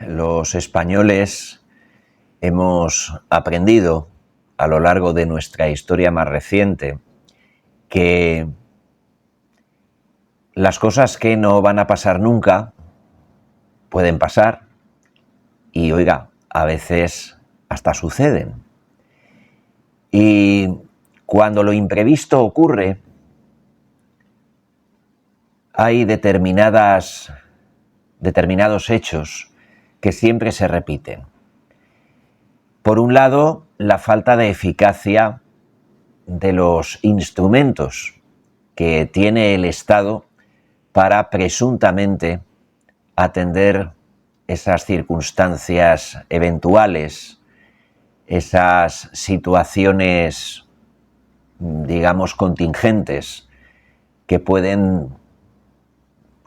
Los españoles hemos aprendido a lo largo de nuestra historia más reciente que las cosas que no van a pasar nunca pueden pasar y, oiga, a veces hasta suceden. Y cuando lo imprevisto ocurre, hay determinados hechos que siempre se repiten. Por un lado, la falta de eficacia de los instrumentos que tiene el Estado para presuntamente atender esas circunstancias eventuales, esas situaciones, digamos, contingentes que pueden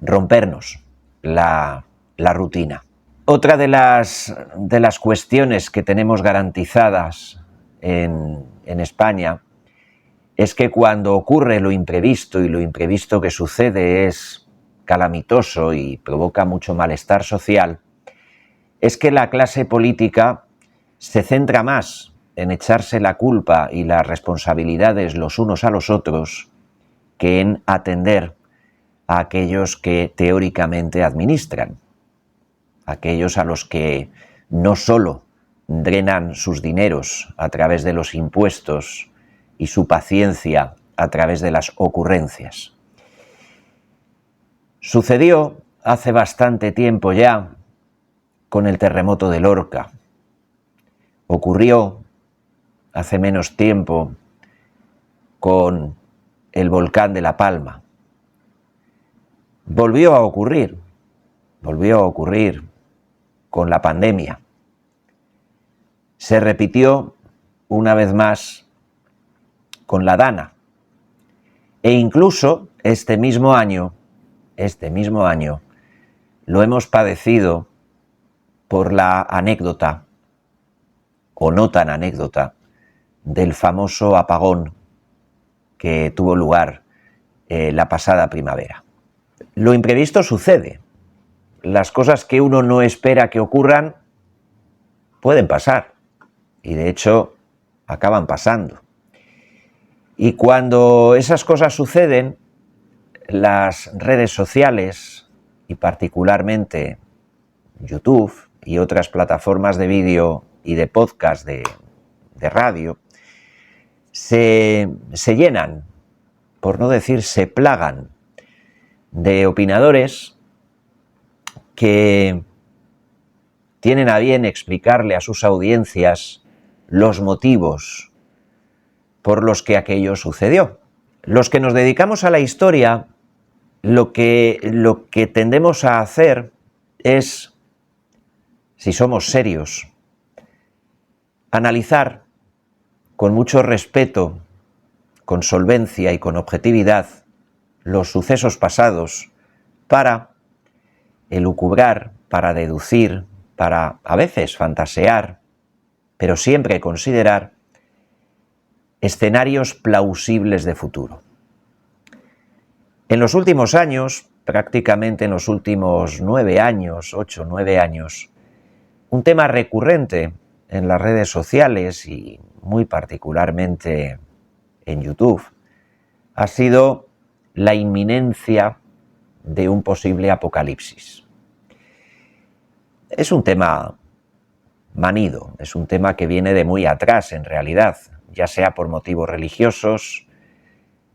rompernos la rutina. Otra de las cuestiones que tenemos garantizadas en España es que cuando ocurre lo imprevisto, y lo imprevisto que sucede es calamitoso y provoca mucho malestar social, es que la clase política se centra más en echarse la culpa y las responsabilidades los unos a los otros que en atender a aquellos que teóricamente administran, aquellos a los que no solo drenan sus dineros a través de los impuestos y su paciencia a través de las ocurrencias. Sucedió hace bastante tiempo ya con el terremoto de Lorca. Ocurrió hace menos tiempo con el volcán de La Palma. Volvió a ocurrir con la pandemia. Se repitió una vez más con la Dana. E incluso este mismo año, lo hemos padecido por la anécdota, o no tan anécdota, del famoso apagón que tuvo lugar la pasada primavera. Lo imprevisto sucede. Las cosas que uno no espera que ocurran pueden pasar y de hecho acaban pasando. Y cuando esas cosas suceden, las redes sociales y particularmente YouTube y otras plataformas de vídeo y de podcast de radio se llenan, por no decir se plagan, de opinadores que tienen a bien explicarle a sus audiencias los motivos por los que aquello sucedió. Los que nos dedicamos a la historia, lo que tendemos a hacer es, si somos serios, analizar con mucho respeto, con solvencia y con objetividad los sucesos pasados para elucubrar, para deducir, para a veces fantasear, pero siempre considerar escenarios plausibles de futuro. En los últimos años, prácticamente en los últimos 9 años, 8 o 9 años, un tema recurrente en las redes sociales y muy particularmente en YouTube ha sido la inminencia de un posible apocalipsis. Es un tema manido, es un tema que viene de muy atrás en realidad, ya sea por motivos religiosos,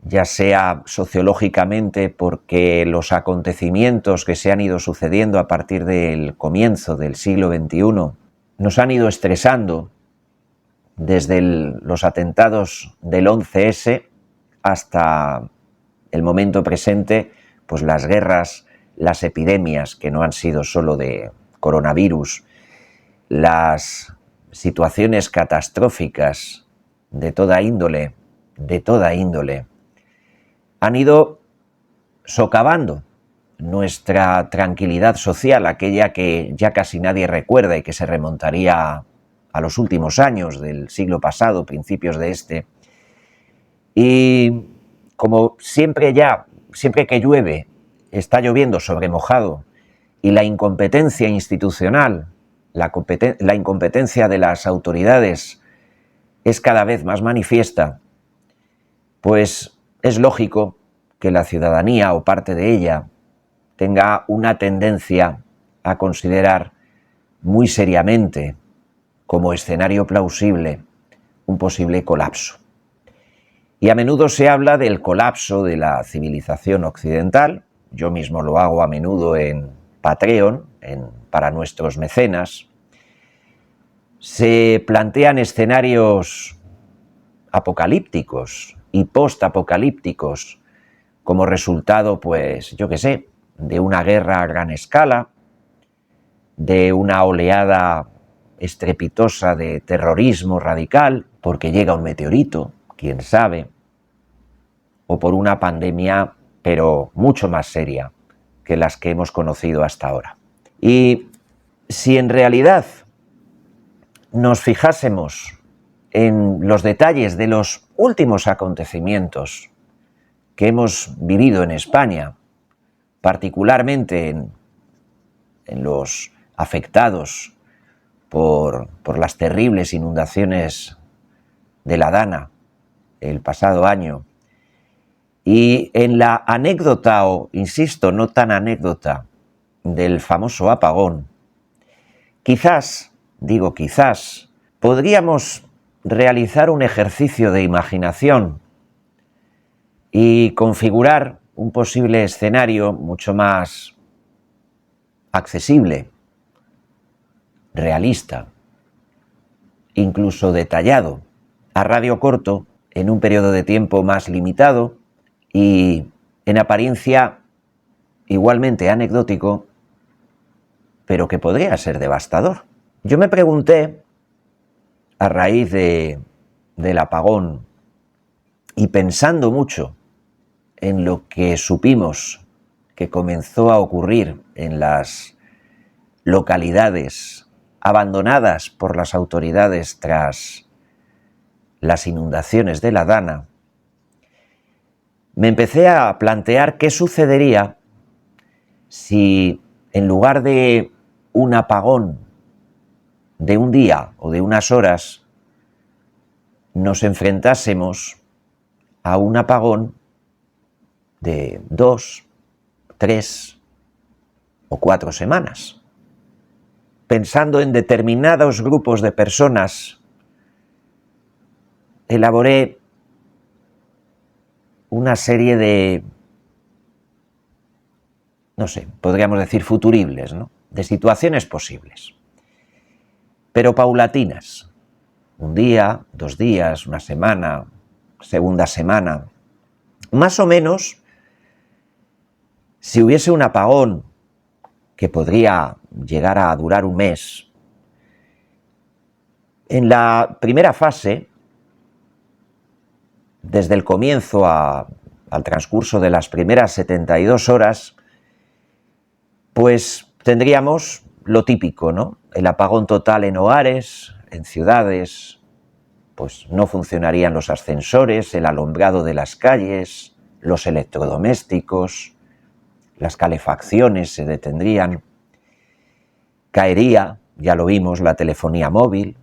ya sea sociológicamente porque los acontecimientos que se han ido sucediendo a partir del comienzo del siglo XXI nos han ido estresando desde los atentados del 11S hasta el momento presente, pues las guerras, las epidemias que no han sido solo de coronavirus, las situaciones catastróficas de toda índole, han ido socavando nuestra tranquilidad social, aquella que ya casi nadie recuerda y que se remontaría a los últimos años del siglo pasado, principios de este. Y como siempre que llueve, está lloviendo sobre mojado y la incompetencia institucional la incompetencia de las autoridades es cada vez más manifiesta, pues es lógico que la ciudadanía o parte de ella tenga una tendencia a considerar muy seriamente como escenario plausible un posible colapso. Y a menudo se habla del colapso de la civilización occidental. Yo mismo lo hago a menudo en Patreon, para nuestros mecenas. Se plantean escenarios apocalípticos y postapocalípticos como resultado, pues, yo qué sé, de una guerra a gran escala, de una oleada estrepitosa de terrorismo radical, porque llega un meteorito, quién sabe, o por una pandemia, pero mucho más seria que las que hemos conocido hasta ahora. Y si en realidad nos fijásemos en los detalles de los últimos acontecimientos que hemos vivido en España, particularmente en los afectados por las terribles inundaciones de la Dana el pasado año, y en la anécdota, o insisto, no tan anécdota, del famoso apagón, quizás, digo quizás, podríamos realizar un ejercicio de imaginación y configurar un posible escenario mucho más accesible, realista, incluso detallado, a radio corto, en un periodo de tiempo más limitado y en apariencia igualmente anecdótico, pero que podría ser devastador. Yo me pregunté, a raíz del apagón y pensando mucho en lo que supimos que comenzó a ocurrir en las localidades abandonadas por las autoridades tras las inundaciones de la Dana, me empecé a plantear qué sucedería si en lugar de un apagón de un día o de unas horas nos enfrentásemos a un apagón de 2, 3 o 4 semanas. Pensando en determinados grupos de personas, elaboré una serie de, no sé, podríamos decir futuribles, ¿no?, de situaciones posibles, pero paulatinas. Un día, 2 días, una semana, segunda semana. Más o menos, si hubiese un apagón que podría llegar a durar un mes, en la primera fase, desde el comienzo al transcurso de las primeras 72 horas, pues tendríamos lo típico, ¿no? El apagón total en hogares, en ciudades, pues no funcionarían los ascensores, el alumbrado de las calles, los electrodomésticos, las calefacciones se detendrían, caería, ya lo vimos, la telefonía móvil,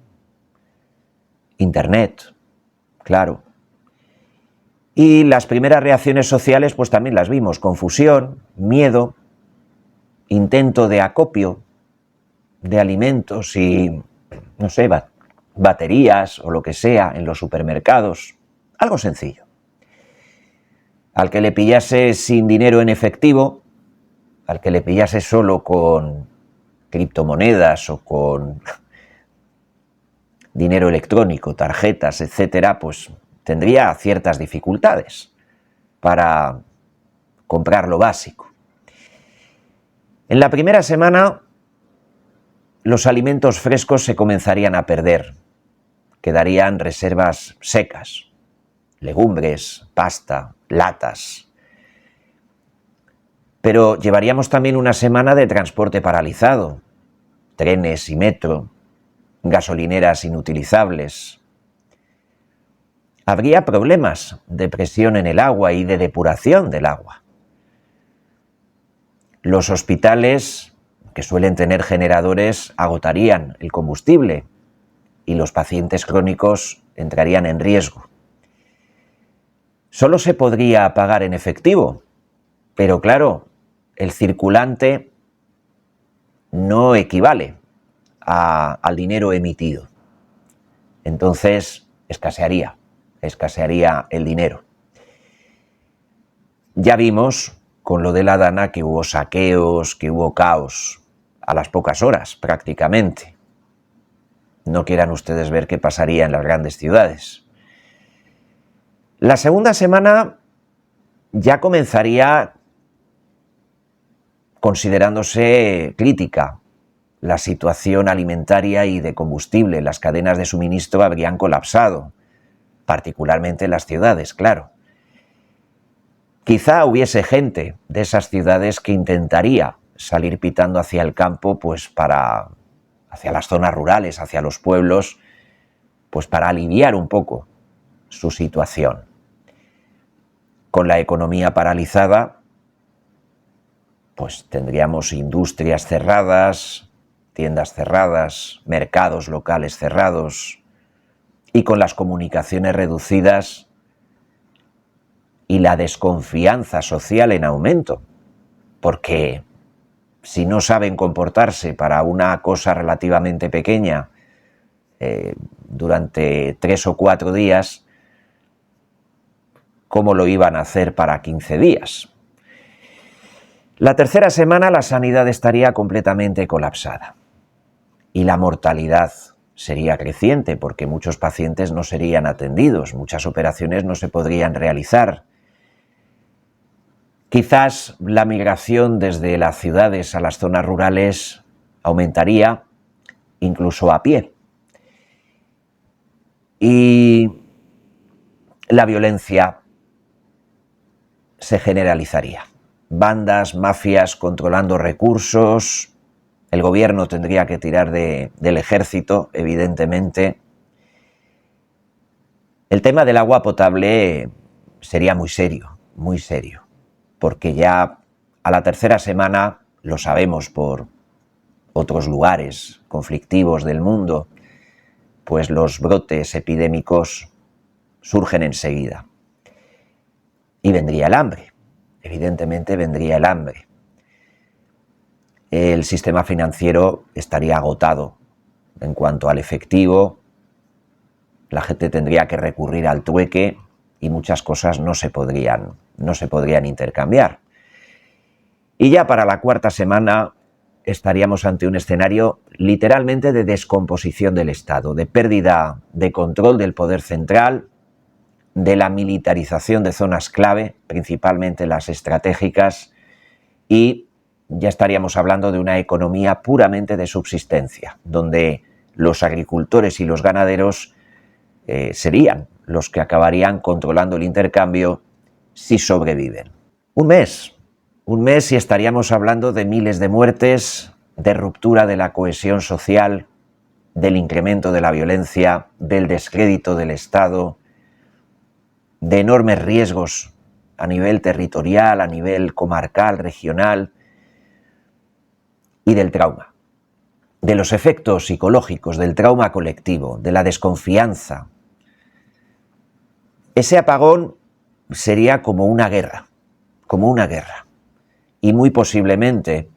internet, claro. Y las primeras reacciones sociales pues también las vimos, confusión, miedo, intento de acopio de alimentos y, no sé, baterías o lo que sea en los supermercados, algo sencillo. Al que le pillase sin dinero en efectivo, al que le pillase solo con criptomonedas o con dinero electrónico, tarjetas, etcétera, pues tendría ciertas dificultades para comprar lo básico. En la primera semana, los alimentos frescos se comenzarían a perder, quedarían reservas secas, legumbres, pasta, latas. Pero llevaríamos también una semana de transporte paralizado, trenes y metro, gasolineras inutilizables. Habría problemas de presión en el agua y de depuración del agua. Los hospitales que suelen tener generadores, agotarían el combustible y los pacientes crónicos entrarían en riesgo. Solo se podría pagar en efectivo, pero claro, el circulante no equivale al dinero emitido. Entonces escasearía el dinero. Ya vimos con lo de la Dana que hubo saqueos, que hubo caos a las pocas horas prácticamente. No quieran ustedes ver qué pasaría en las grandes ciudades. La segunda semana ya comenzaría considerándose crítica la situación alimentaria y de combustible. Las cadenas de suministro habrían colapsado, particularmente en las ciudades, claro. Quizá hubiese gente de esas ciudades que intentaría salir pitando hacia el campo, pues hacia las zonas rurales, hacia los pueblos, pues para aliviar un poco su situación. Con la economía paralizada, pues tendríamos industrias cerradas, tiendas cerradas, mercados locales cerrados, y con las comunicaciones reducidas y la desconfianza social en aumento, porque si no saben comportarse para una cosa relativamente pequeña durante 3 o 4 días, ¿cómo lo iban a hacer para 15 días? La tercera semana la sanidad estaría completamente colapsada y la mortalidad sería creciente porque muchos pacientes no serían atendidos, muchas operaciones no se podrían realizar. Quizás la migración desde las ciudades a las zonas rurales aumentaría, incluso a pie. Y la violencia se generalizaría. Bandas, mafias controlando recursos, el gobierno tendría que tirar del ejército, evidentemente. El tema del agua potable sería muy serio, porque ya a la tercera semana, lo sabemos por otros lugares conflictivos del mundo, pues los brotes epidémicos surgen enseguida. Y vendría el hambre, evidentemente vendría el hambre. El sistema financiero estaría agotado en cuanto al efectivo, la gente tendría que recurrir al trueque y muchas cosas no se podrían intercambiar. Y ya para la cuarta semana estaríamos ante un escenario literalmente de descomposición del Estado, de pérdida de control del poder central, de la militarización de zonas clave, principalmente las estratégicas, y ya estaríamos hablando de una economía puramente de subsistencia, donde los agricultores y los ganaderos serían los que acabarían controlando el intercambio si sobreviven. Un mes y estaríamos hablando de miles de muertes, de ruptura de la cohesión social, del incremento de la violencia, del descrédito del Estado, de enormes riesgos a nivel territorial, a nivel comarcal, regional, y del trauma, de los efectos psicológicos, del trauma colectivo, de la desconfianza. Ese apagón sería como una guerra, y muy posiblemente,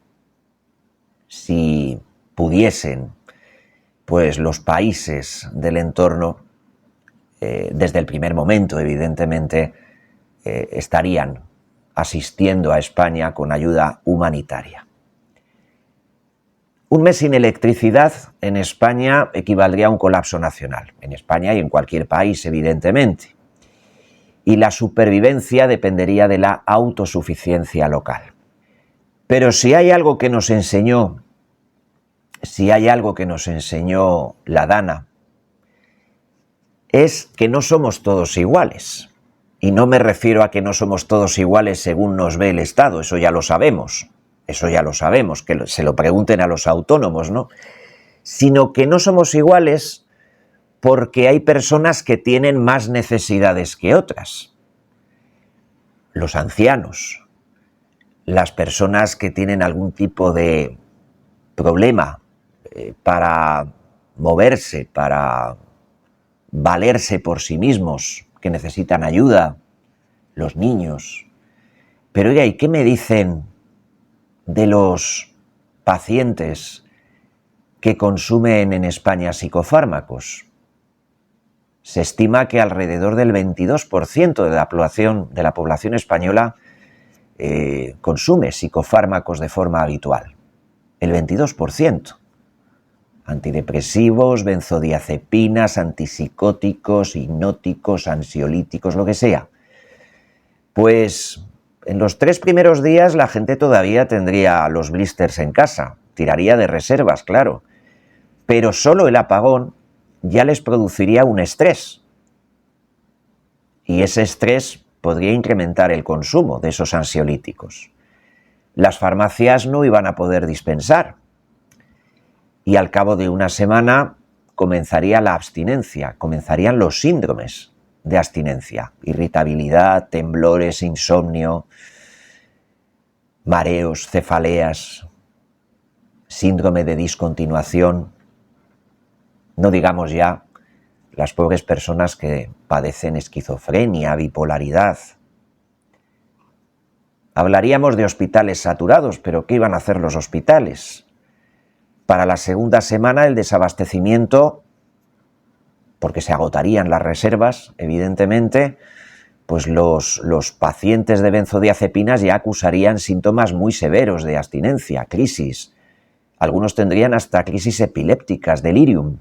si pudiesen, pues los países del entorno, desde el primer momento, evidentemente, estarían asistiendo a España con ayuda humanitaria. Un mes sin electricidad en España equivaldría a un colapso nacional, en España y en cualquier país, evidentemente. Y la supervivencia dependería de la autosuficiencia local. Pero si hay algo que nos enseñó la Dana, es que no somos todos iguales. Y no me refiero a que no somos todos iguales según nos ve el Estado, eso ya lo sabemos, que se lo pregunten a los autónomos, ¿no? Sino que no somos iguales porque hay personas que tienen más necesidades que otras. Los ancianos, las personas que tienen algún tipo de problema para moverse, para valerse por sí mismos, que necesitan ayuda, los niños. Pero oiga, ¿y qué me dicen de los pacientes que consumen en España psicofármacos? Se estima que alrededor del 22% de la población española consume psicofármacos de forma habitual. El 22%. Antidepresivos, benzodiazepinas, antipsicóticos, hipnóticos, ansiolíticos, lo que sea. Pues en los 3 primeros días la gente todavía tendría los blisters en casa, tiraría de reservas, claro, pero solo el apagón ya les produciría un estrés. Y ese estrés podría incrementar el consumo de esos ansiolíticos. Las farmacias no iban a poder dispensar. Y al cabo de una semana comenzaría la abstinencia, comenzarían los síndromes de abstinencia, irritabilidad, temblores, insomnio, mareos, cefaleas, síndrome de discontinuación, no digamos ya las pobres personas que padecen esquizofrenia, bipolaridad. Hablaríamos de hospitales saturados, pero ¿qué iban a hacer los hospitales? Para la segunda semana el desabastecimiento, porque se agotarían las reservas, evidentemente, pues los pacientes de benzodiazepinas ya acusarían síntomas muy severos de abstinencia, crisis. Algunos tendrían hasta crisis epilépticas, delirium.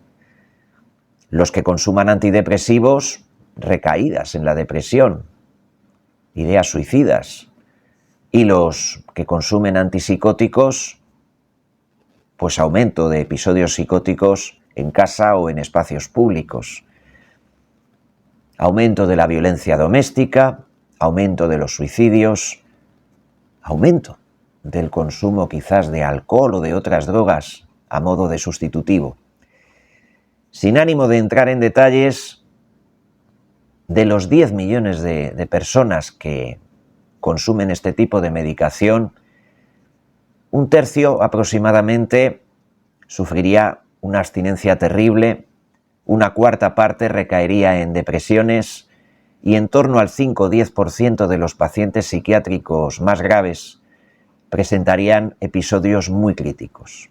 Los que consuman antidepresivos, recaídas en la depresión, ideas suicidas. Y los que consumen antipsicóticos, pues aumento de episodios psicóticos en casa o en espacios públicos. Aumento de la violencia doméstica, aumento de los suicidios, aumento del consumo quizás de alcohol o de otras drogas a modo de sustitutivo. Sin ánimo de entrar en detalles, de los 10 millones de personas que consumen este tipo de medicación, un tercio aproximadamente sufriría una abstinencia terrible, una cuarta parte recaería en depresiones y en torno al 5 o 10% de los pacientes psiquiátricos más graves presentarían episodios muy críticos.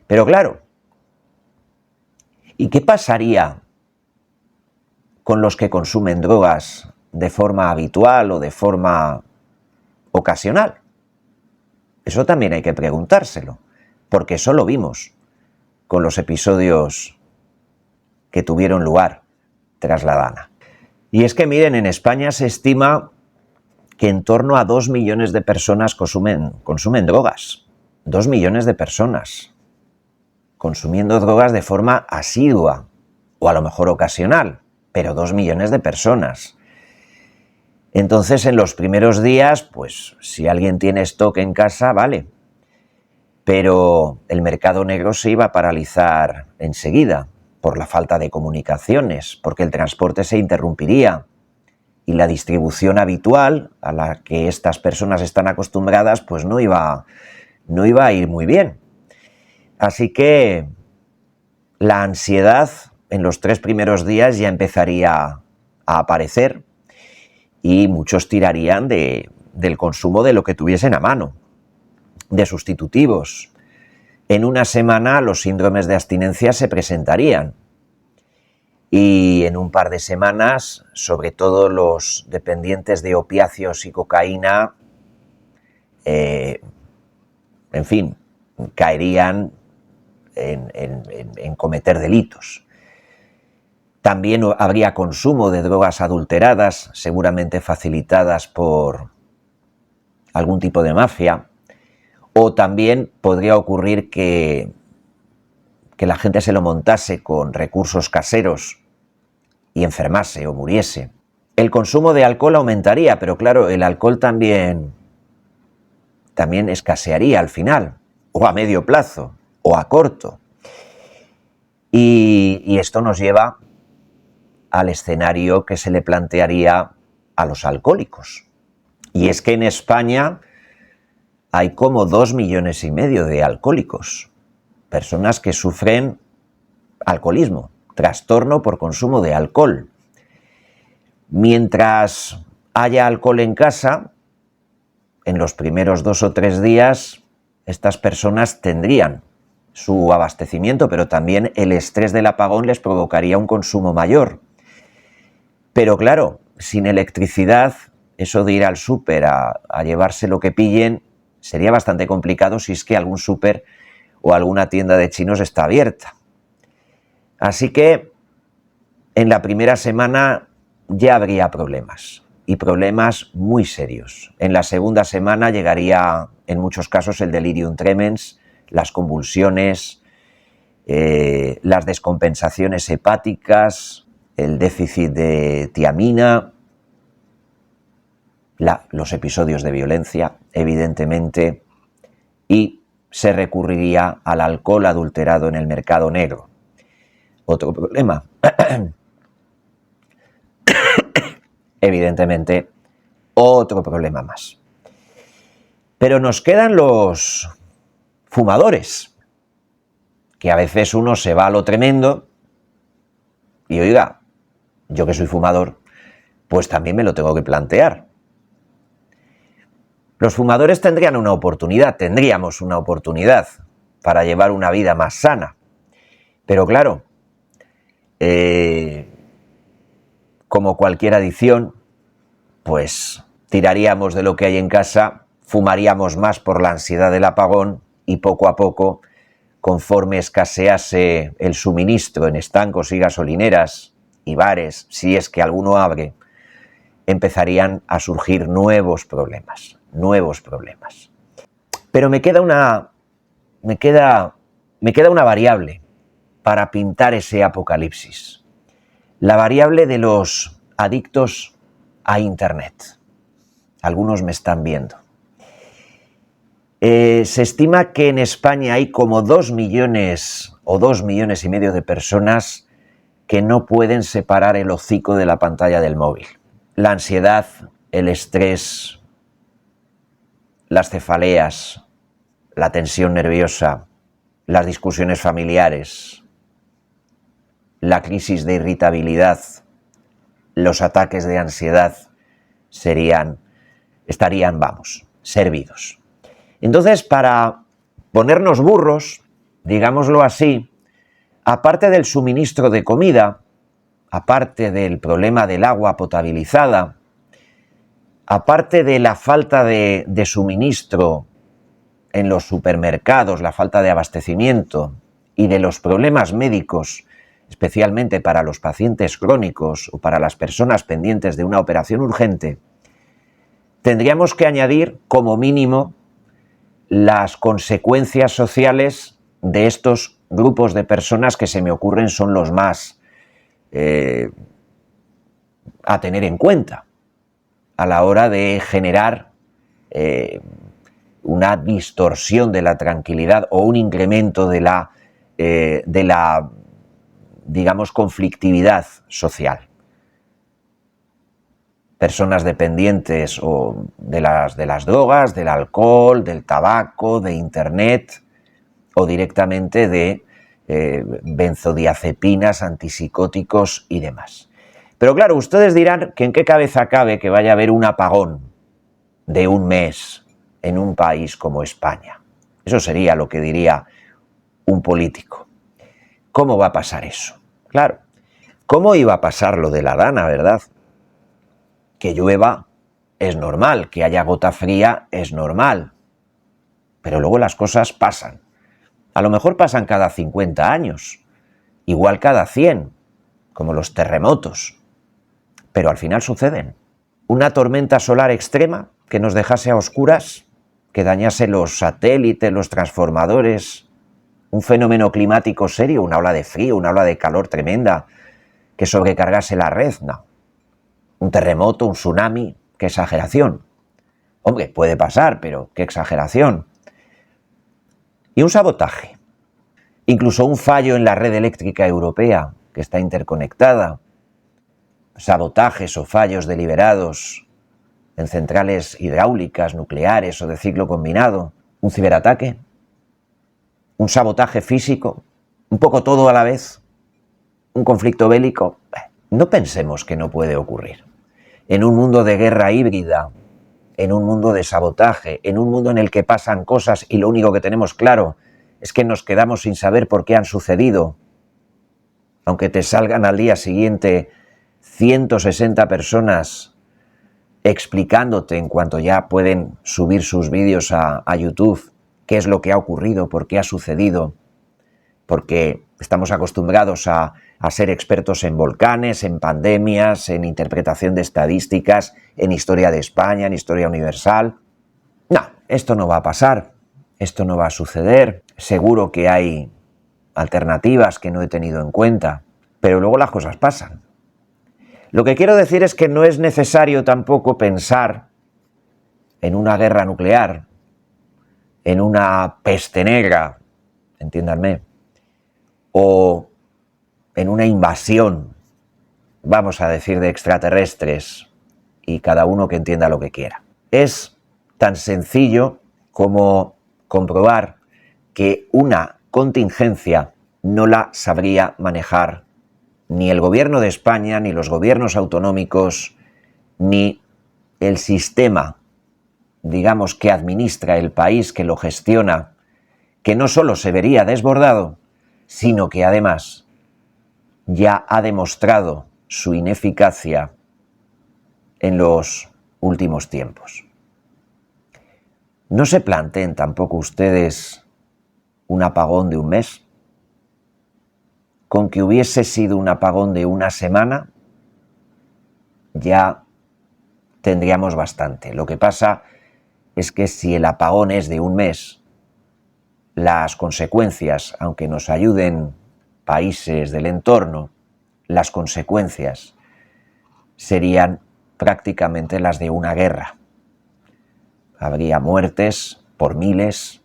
Pero claro, ¿y qué pasaría con los que consumen drogas de forma habitual o de forma ocasional? Eso también hay que preguntárselo, porque eso lo vimos con los episodios que tuvieron lugar tras la Dana. Y es que miren, en España se estima que en torno a 2 millones de personas consumen drogas. 2 millones de personas consumiendo drogas de forma asidua o a lo mejor ocasional, pero 2 millones de personas. Entonces, en los primeros días, pues si alguien tiene stock en casa, vale, pero el mercado negro se iba a paralizar enseguida por la falta de comunicaciones, porque el transporte se interrumpiría y la distribución habitual a la que estas personas están acostumbradas, pues no iba a ir muy bien. Así que la ansiedad en los 3 primeros días ya empezaría a aparecer y muchos tirarían del consumo de lo que tuviesen a mano, de sustitutivos. En una semana los síndromes de abstinencia se presentarían y en un par de semanas, sobre todo los dependientes de opiáceos y cocaína, en fin, caerían en cometer delitos. También habría consumo de drogas adulteradas, seguramente facilitadas por algún tipo de mafia, o también podría ocurrir que la gente se lo montase con recursos caseros y enfermase o muriese. El consumo de alcohol aumentaría, pero claro, el alcohol también escasearía al final, o a medio plazo, o a corto. Y esto nos lleva al escenario que se le plantearía a los alcohólicos. Y es que en España hay como 2,5 millones de alcohólicos, personas que sufren alcoholismo, trastorno por consumo de alcohol. Mientras haya alcohol en casa, en los primeros 2 o 3 días, estas personas tendrían su abastecimiento, pero también el estrés del apagón les provocaría un consumo mayor. Pero claro, sin electricidad, eso de ir al súper a llevarse lo que pillen sería bastante complicado si es que algún súper o alguna tienda de chinos está abierta. Así que en la primera semana ya habría problemas, y problemas muy serios. En la segunda semana llegaría, en muchos casos, el delirium tremens, las convulsiones, las descompensaciones hepáticas, el déficit de tiamina, los episodios de violencia, evidentemente, y se recurriría al alcohol adulterado en el mercado negro. Otro problema, evidentemente, otro problema más. Pero nos quedan los fumadores, que a veces uno se va a lo tremendo y oiga, yo que soy fumador, pues también me lo tengo que plantear. Los fumadores tendríamos una oportunidad para llevar una vida más sana. Pero claro, como cualquier adicción, pues tiraríamos de lo que hay en casa, fumaríamos más por la ansiedad del apagón y poco a poco, conforme escasease el suministro en estancos y gasolineras y bares, si es que alguno abre, empezarían a surgir nuevos problemas. Pero me queda una variable para pintar ese apocalipsis. La variable de los adictos a Internet. Algunos me están viendo. Se estima que en España hay como 2 millones o 2,5 millones de personas que no pueden separar el hocico de la pantalla del móvil. La ansiedad, el estrés, las cefaleas, la tensión nerviosa, las discusiones familiares, la crisis de irritabilidad, los ataques de ansiedad estarían servidos. Entonces, para ponernos burros, digámoslo así, aparte del suministro de comida, aparte del problema del agua potabilizada, aparte de la falta de suministro en los supermercados, la falta de abastecimiento y de los problemas médicos, especialmente para los pacientes crónicos o para las personas pendientes de una operación urgente, tendríamos que añadir como mínimo las consecuencias sociales de estos grupos de personas que se me ocurren son los más a tener en cuenta a la hora de generar una distorsión de la tranquilidad o un incremento de la digamos, conflictividad social. Personas dependientes o de las drogas, del alcohol, del tabaco, de Internet o directamente de benzodiazepinas, antipsicóticos y demás. Pero claro, ustedes dirán que en qué cabeza cabe que vaya a haber un apagón de un mes en un país como España. Eso sería lo que diría un político. ¿Cómo va a pasar eso? Claro, ¿cómo iba a pasar lo de la Dana, verdad? Que llueva es normal, que haya gota fría es normal, pero luego las cosas pasan. A lo mejor pasan cada 50 años, igual cada 100, como los terremotos, pero al final suceden. Una tormenta solar extrema que nos dejase a oscuras, que dañase los satélites, los transformadores, un fenómeno climático serio, una ola de frío, una ola de calor tremenda, que sobrecargase la red, no. Un terremoto, un tsunami, qué exageración. Hombre, puede pasar, pero qué exageración. Y un sabotaje, incluso un fallo en la red eléctrica europea, que está interconectada, sabotajes o fallos deliberados en centrales hidráulicas, nucleares o de ciclo combinado, un ciberataque, un sabotaje físico, un poco todo a la vez, un conflicto bélico. No pensemos que no puede ocurrir. En un mundo de guerra híbrida, en un mundo de sabotaje, en un mundo en el que pasan cosas y lo único que tenemos claro es que nos quedamos sin saber por qué han sucedido, aunque te salgan al día siguiente 160 personas explicándote en cuanto ya pueden subir sus vídeos a YouTube qué es lo que ha ocurrido, por qué ha sucedido, porque estamos acostumbrados a ser expertos en volcanes, en pandemias, en interpretación de estadísticas, en historia de España, en historia universal. No, esto no va a pasar, esto no va a suceder. Seguro que hay alternativas que no he tenido en cuenta, pero luego las cosas pasan. Lo que quiero decir es que no es necesario tampoco pensar en una guerra nuclear, en una peste negra, entiéndanme, o en una invasión, vamos a decir, de extraterrestres, y cada uno que entienda lo que quiera. Es tan sencillo como comprobar que una contingencia no la sabría manejar ni el gobierno de España, ni los gobiernos autonómicos, ni el sistema, digamos, que administra el país, que lo gestiona, que no solo se vería desbordado, sino que además ya ha demostrado su ineficacia en los últimos tiempos. No se planteen tampoco ustedes un apagón de un mes. Con que hubiese sido un apagón de una semana, ya tendríamos bastante. Lo que pasa es que si el apagón es de un mes, las consecuencias, aunque nos ayuden países del entorno, las consecuencias serían prácticamente las de una guerra. Habría muertes por miles,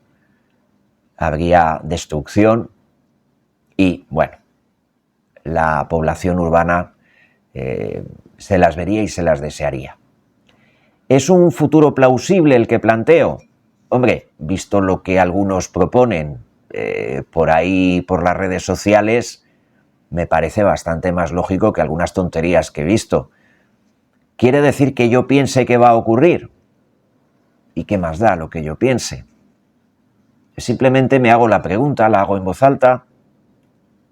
habría destrucción y, bueno, la población urbana se las vería y se las desearía. ¿Es un futuro plausible el que planteo? Hombre, visto lo que algunos proponen por ahí, por las redes sociales, me parece bastante más lógico que algunas tonterías que he visto. ¿Quiere decir que yo piense que va a ocurrir? ¿Y qué más da lo que yo piense? Simplemente me hago la pregunta, la hago en voz alta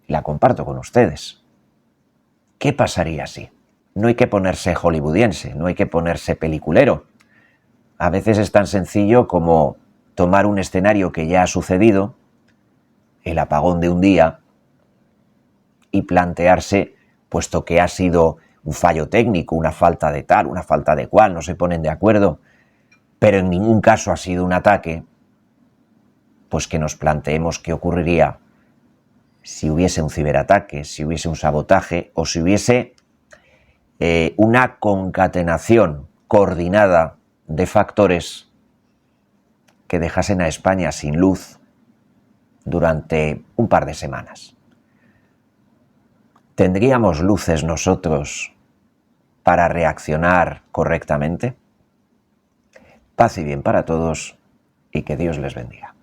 y la comparto con ustedes. ¿Qué pasaría si? No hay que ponerse hollywoodiense, no hay que ponerse peliculero. A veces es tan sencillo como tomar un escenario que ya ha sucedido, el apagón de un día, y plantearse, puesto que ha sido un fallo técnico, una falta de tal, una falta de cual, no se ponen de acuerdo, pero en ningún caso ha sido un ataque, pues que nos planteemos qué ocurriría si hubiese un ciberataque, si hubiese un sabotaje o si hubiese una concatenación coordinada de factores que dejasen a España sin luz durante un par de semanas. ¿Tendríamos luces nosotros para reaccionar correctamente? Paz y bien para todos y que Dios les bendiga.